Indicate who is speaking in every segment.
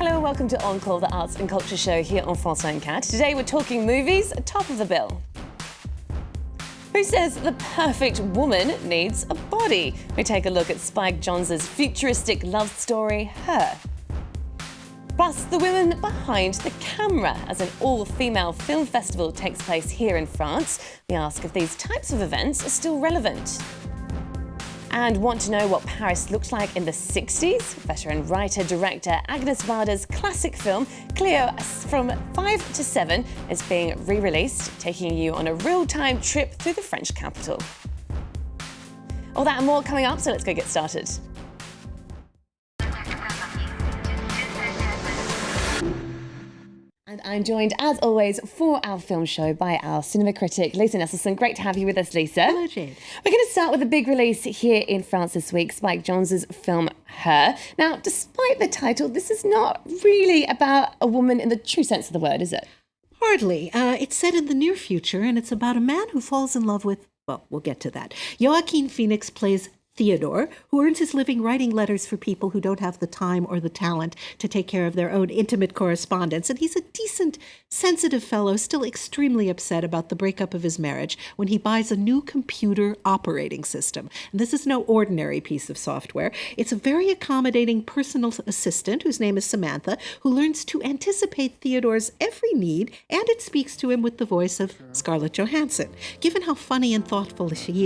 Speaker 1: Hello and welcome to Encore, the arts and culture show here on France 24. Today we're talking movies, top of the bill. Who says the perfect woman needs a body? We take a look at Spike Jonze's futuristic love story, Her. Plus, the women behind the camera as an all-female film festival takes place here in France. We ask if these types of events are still relevant. And want to know what Paris looked like in the 60s? Veteran writer-director Agnes Varda's classic film, Cleo from 5 to 7, is being re-released, taking you on a real-time trip through the French capital. All that and more coming up, so let's go get started. And I'm joined, as always, for our film show by our cinema critic, Lisa Nesselson. Great to have you with us, Lisa.
Speaker 2: Hello, Jade.
Speaker 1: We're going to start with a big release here in France this week, Spike Jonze's film, Her. Now, despite the title, this is not really about a woman in the true sense of the word, is it?
Speaker 2: Hardly. It's set in the near future, and it's about a man who falls in love with, well, we'll get to that. Joaquin Phoenix plays Theodore, who earns his living writing letters for people who don't have the time or the talent to take care of their own intimate correspondence. And he's a decent, sensitive fellow, still extremely upset about the breakup of his marriage when he buys a new computer operating system. And this is no ordinary piece of software. It's a very accommodating personal assistant whose name is Samantha, who learns to anticipate Theodore's every need, and it speaks to him with the voice of Scarlett Johansson. Given how funny and thoughtful she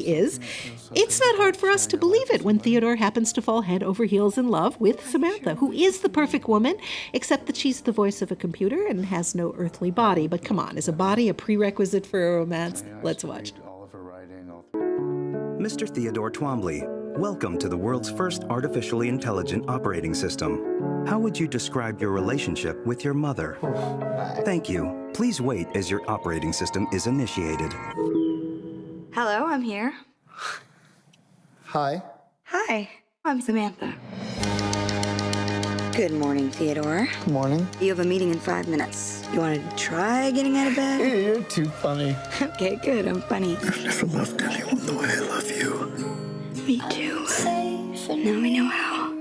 Speaker 2: is, it's not hard for us to believe it when Theodore happens to fall head over heels in love with Samantha, who is the perfect woman, except that she's the voice of a computer and has no earthly body. But come on, is a body a prerequisite for a romance? Let's watch.
Speaker 3: Mr. Theodore Twombly, welcome to the world's first artificially intelligent operating system. How would you describe your relationship with your mother? Thank you. Please wait as your operating system is initiated.
Speaker 4: Hello, I'm here.
Speaker 5: Hi.
Speaker 4: Hi, I'm Samantha. Good morning, Theodore.
Speaker 5: Good morning.
Speaker 4: You have a meeting in 5 minutes. You want to try getting out of bed?
Speaker 5: You're too funny.
Speaker 4: Okay, good, I'm funny.
Speaker 5: I've never loved anyone the way I love you.
Speaker 4: Me too. Now we know how.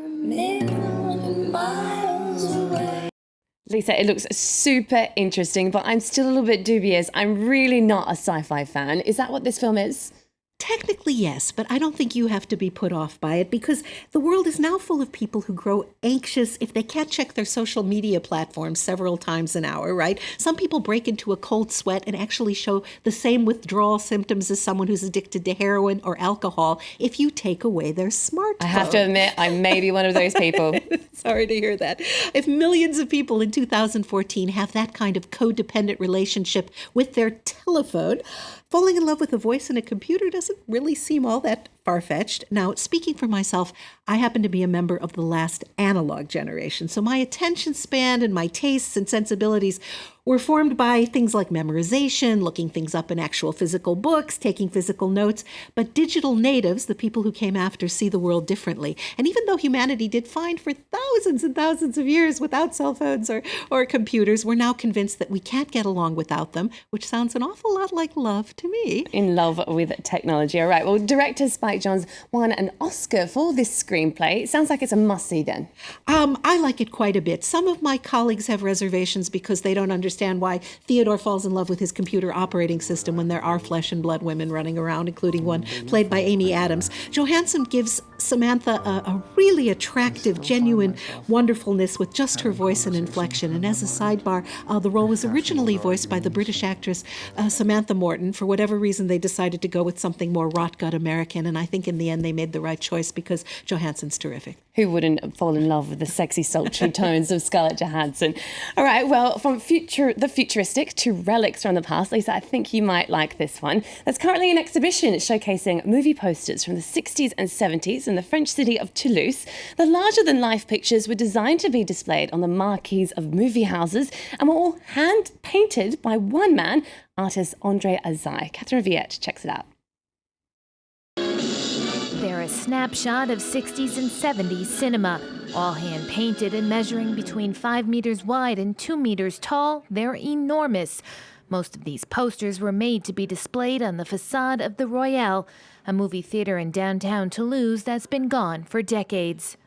Speaker 1: Lisa, it looks super interesting, but I'm still a little bit dubious. I'm really not a sci-fi fan. Is that what this film is?
Speaker 2: Technically, yes, but I don't think you have to be put off by it because the world is now full of people who grow anxious if they can't check their social media platforms several times an hour, right? Some people break into a cold sweat and actually show the same withdrawal symptoms as someone who's addicted to heroin or alcohol if you take away their smartphone.
Speaker 1: I have to admit, I may be one of those people.
Speaker 2: Sorry to hear that. If millions of people in 2014 have that kind of codependent relationship with their telephone, falling in love with a voice in a computer doesn't really seem all that far-fetched. Now, speaking for myself, I happen to be a member of the last analog generation, so my attention span and my tastes and sensibilities were formed by things like memorization, looking things up in actual physical books, taking physical notes. But digital natives, the people who came after, see the world differently. And even though humanity did fine for thousands and thousands of years without cell phones or computers, we're now convinced that we can't get along without them, which sounds an awful lot like love to me.
Speaker 1: In love with technology. All right, well, director Spike Jonze won an Oscar for this screenplay. It sounds like it's a must-see then.
Speaker 2: I like it quite a bit. Some of my colleagues have reservations because they don't understand why Theodore falls in love with his computer operating system when there are flesh and blood women running around, including one played by Amy Adams. Johansson gives Samantha a really attractive, genuine wonderfulness with just her voice and inflection. And as a sidebar, the role was originally voiced by the British actress Samantha Morton. For whatever reason, they decided to go with something more rot-gut American, and I think in the end they made the right choice because Johansson's terrific.
Speaker 1: Who wouldn't fall in love with the sexy, sultry tones of Scarlett Johansson? All right, well, from the futuristic to relics from the past, Lisa, I think you might like this one. There's currently an exhibition showcasing movie posters from the 60s and 70s in the French city of Toulouse. The larger-than-life pictures were designed to be displayed on the marquees of movie houses and were all hand-painted by one man, artist Andre Azaï. Catherine Viette checks it out.
Speaker 6: They're a snapshot of 60s and 70s cinema. All hand-painted and measuring between 5 meters wide and 2 meters tall, they're enormous. Most of these posters were made to be displayed on the facade of the Royale, a movie theater in downtown Toulouse that's been gone for decades.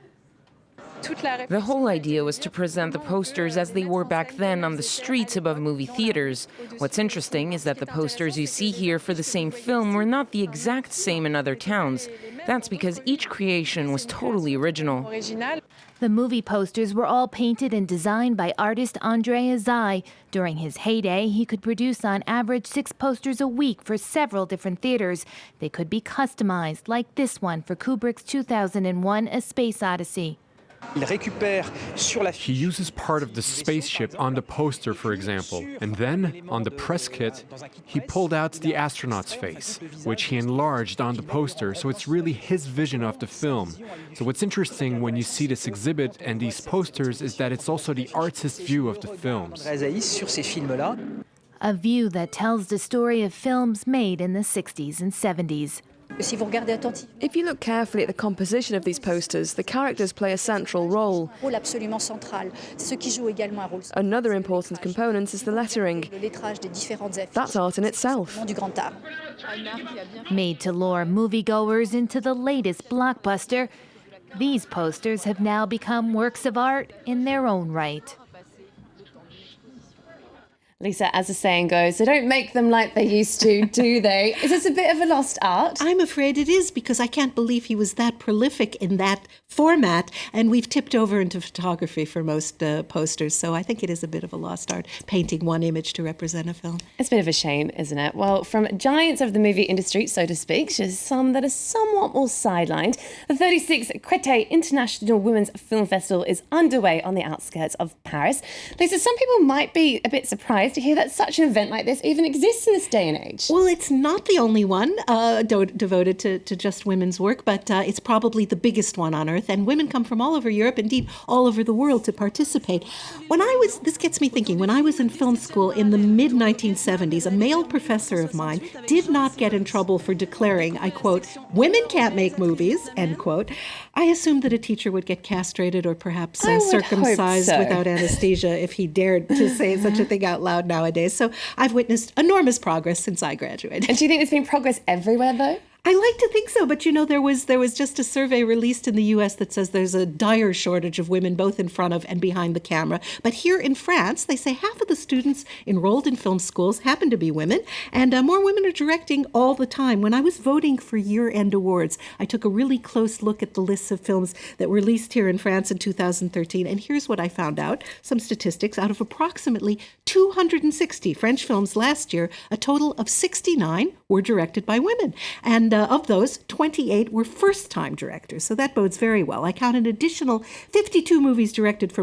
Speaker 7: The whole idea was to present the posters as they were back then on the streets above movie theaters. What's interesting is that the posters you see here for the same film were not the exact same in other towns. That's because each creation was totally original.
Speaker 6: The movie posters were all painted and designed by artist Andre Azzai. During his heyday, he could produce on average 6 posters a week for several different theaters. They could be customized, like this one for Kubrick's 2001 A Space Odyssey.
Speaker 8: He uses part of the spaceship on the poster, for example, and then, on the press kit, he pulled out the astronaut's face, which he enlarged on the poster, so it's really his vision of the film. So what's interesting when you see this exhibit and these posters is that it's also the artist's view of the films.
Speaker 6: A view that tells the story of films made in the 60s and 70s.
Speaker 9: If you look carefully at the composition of these posters, the characters play a central role. Another important component is the lettering. That's art in itself.
Speaker 6: Made to lure moviegoers into the latest blockbuster, these posters have now become works of art in their own right.
Speaker 1: Lisa, as the saying goes, they don't make them like they used to, do they? Is this a bit of a lost art?
Speaker 2: I'm afraid it is, because I can't believe he was that prolific in that format, and we've tipped over into photography for most posters, so I think it is a bit of a lost art, painting one image to represent a film.
Speaker 1: It's a bit of a shame, isn't it? Well, from giants of the movie industry, so to speak, to some that are somewhat more sidelined, the 36th Créteil International Women's Film Festival is underway on the outskirts of Paris. Lisa, some people might be a bit surprised to hear that such an event like this even exists in this day and age.
Speaker 2: Well, it's not the only one devoted to just women's work, but it's probably the biggest one on earth. And women come from all over Europe, indeed all over the world, to participate. This gets me thinking, when I was in film school in the mid-1970s, a male professor of mine did not get in trouble for declaring, I quote, "Women can't make movies," end quote. I assumed that a teacher would get castrated or perhaps circumcised without anesthesia if he dared to say such a thing out loud nowadays. So I've witnessed enormous progress since I graduated.
Speaker 1: And do you think there's been progress everywhere, though?
Speaker 2: I like to think so, but you know, there was just a survey released in the US that says there's a dire shortage of women both in front of and behind the camera. But here in France, they say half of the students enrolled in film schools happen to be women, and more women are directing all the time. When I was voting for year-end awards, I took a really close look at the lists of films that were released here in France in 2013, and here's what I found out. Some statistics: out of approximately 260 French films last year, a total of 69 were directed by women. And of those, 28 were first-time directors, so that bodes very well. I count an additional 52 movies directed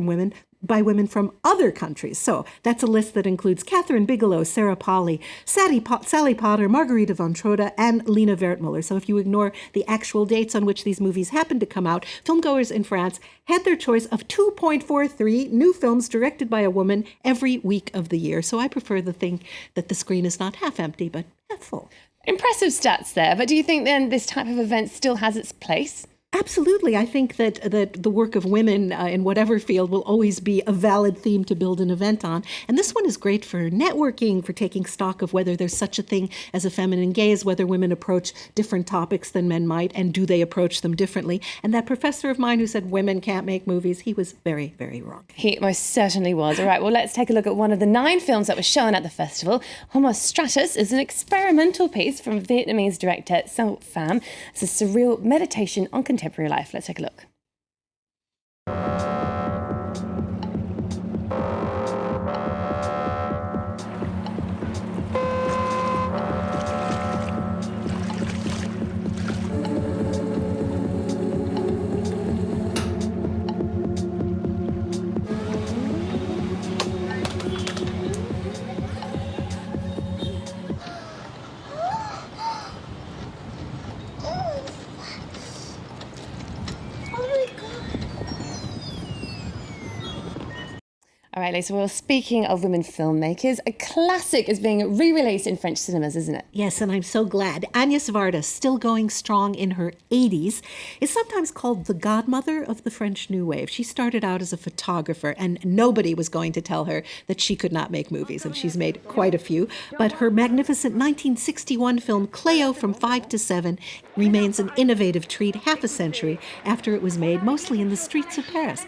Speaker 2: by women from other countries. So that's a list that includes Catherine Bigelow, Sarah Polley, Sally Potter, Margarita von Trotta, and Lena Wertmuller. So if you ignore the actual dates on which these movies happened to come out, filmgoers in France had their choice of 2.43 new films directed by a woman every week of the year. So I prefer the thing that the screen is not half empty, but half full.
Speaker 1: Impressive stats there, but do you think then this type of event still has its place?
Speaker 2: Absolutely. I think that the work of women in whatever field will always be a valid theme to build an event on. And this one is great for networking, for taking stock of whether there's such a thing as a feminine gaze, whether women approach different topics than men might, and do they approach them differently. And that professor of mine who said women can't make movies, he was very, very wrong.
Speaker 1: He most certainly was. All right, well, let's take a look at one of the 9 films that were shown at the festival. Homo Stratus is an experimental piece from Vietnamese director So Pham. It's a surreal meditation on contemporary life. Let's take a look. All right, Lisa, well, speaking of women filmmakers, a classic is being re-released in French cinemas, isn't it?
Speaker 2: Yes, and I'm so glad. Agnès Varda, still going strong in her 80s, is sometimes called the godmother of the French New Wave. She started out as a photographer, and nobody was going to tell her that she could not make movies, and she's made quite a few. But her magnificent 1961 film, Cleo from 5 to 7, remains an innovative treat half a century after it was made, mostly in the streets of Paris.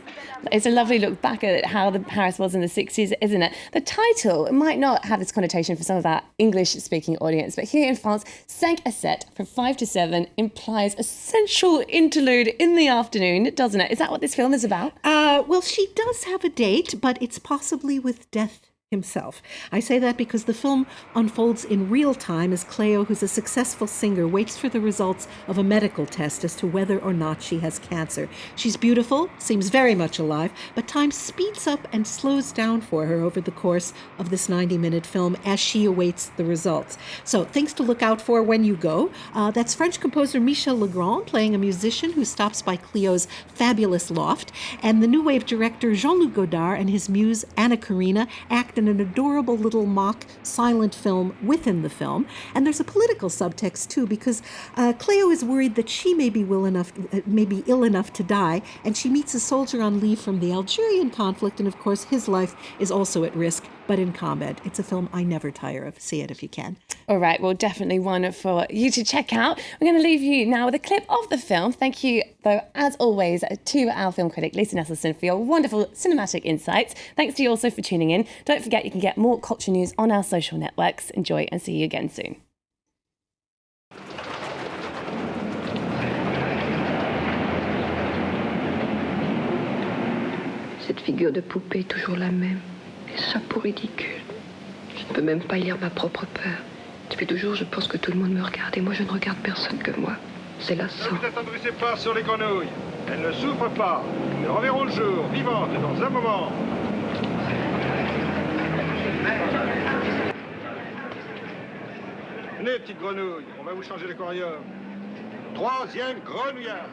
Speaker 1: It's a lovely look back at how the Paris was in the 60s, isn't it? The title might not have this connotation for some of our English-speaking audience, but here in France, 5 à 7 from 5 to 7 implies a sensual interlude in the afternoon, doesn't it? Is that what this film is about?
Speaker 2: Well, she does have a date, but it's possibly with death himself. I say that because the film unfolds in real time as Cleo, who's a successful singer, waits for the results of a medical test as to whether or not she has cancer. She's beautiful, seems very much alive, but time speeds up and slows down for her over the course of this 90-minute film as she awaits the results. So things to look out for when you go. That's French composer Michel Legrand playing a musician who stops by Cleo's fabulous loft, and the new wave director Jean-Luc Godard and his muse Anna Karina act in an adorable little mock silent film within the film. And there's a political subtext too, because Cleo is worried that she may be ill enough to die, and she meets a soldier on leave from the Algerian conflict, and of course his life is also at risk, but in combat. It's a film I never tire of. See it if you can.
Speaker 1: All right, well, definitely one for you to check out. We're going to leave you now with a clip of the film. Thank you, though, as always, to our film critic, Lisa Nesselson, for your wonderful cinematic insights. Thanks to you also for tuning in. Don't forget, you can get more culture news on our social networks. Enjoy and see you again soon.
Speaker 10: Cette figure de poupée est toujours la même. Les chapeaux ridicules. Je ne peux même pas lire ma propre peur. Depuis toujours, je pense que tout le monde me regarde et moi, je ne regarde personne que moi. C'est lassant.
Speaker 11: Ne vous attendrissez pas sur les grenouilles. Elles ne souffrent pas. Elles reverront le jour, vivantes, dans un moment. Venez, petite grenouille, on va vous changer l'aquarium. 3e grenouillard.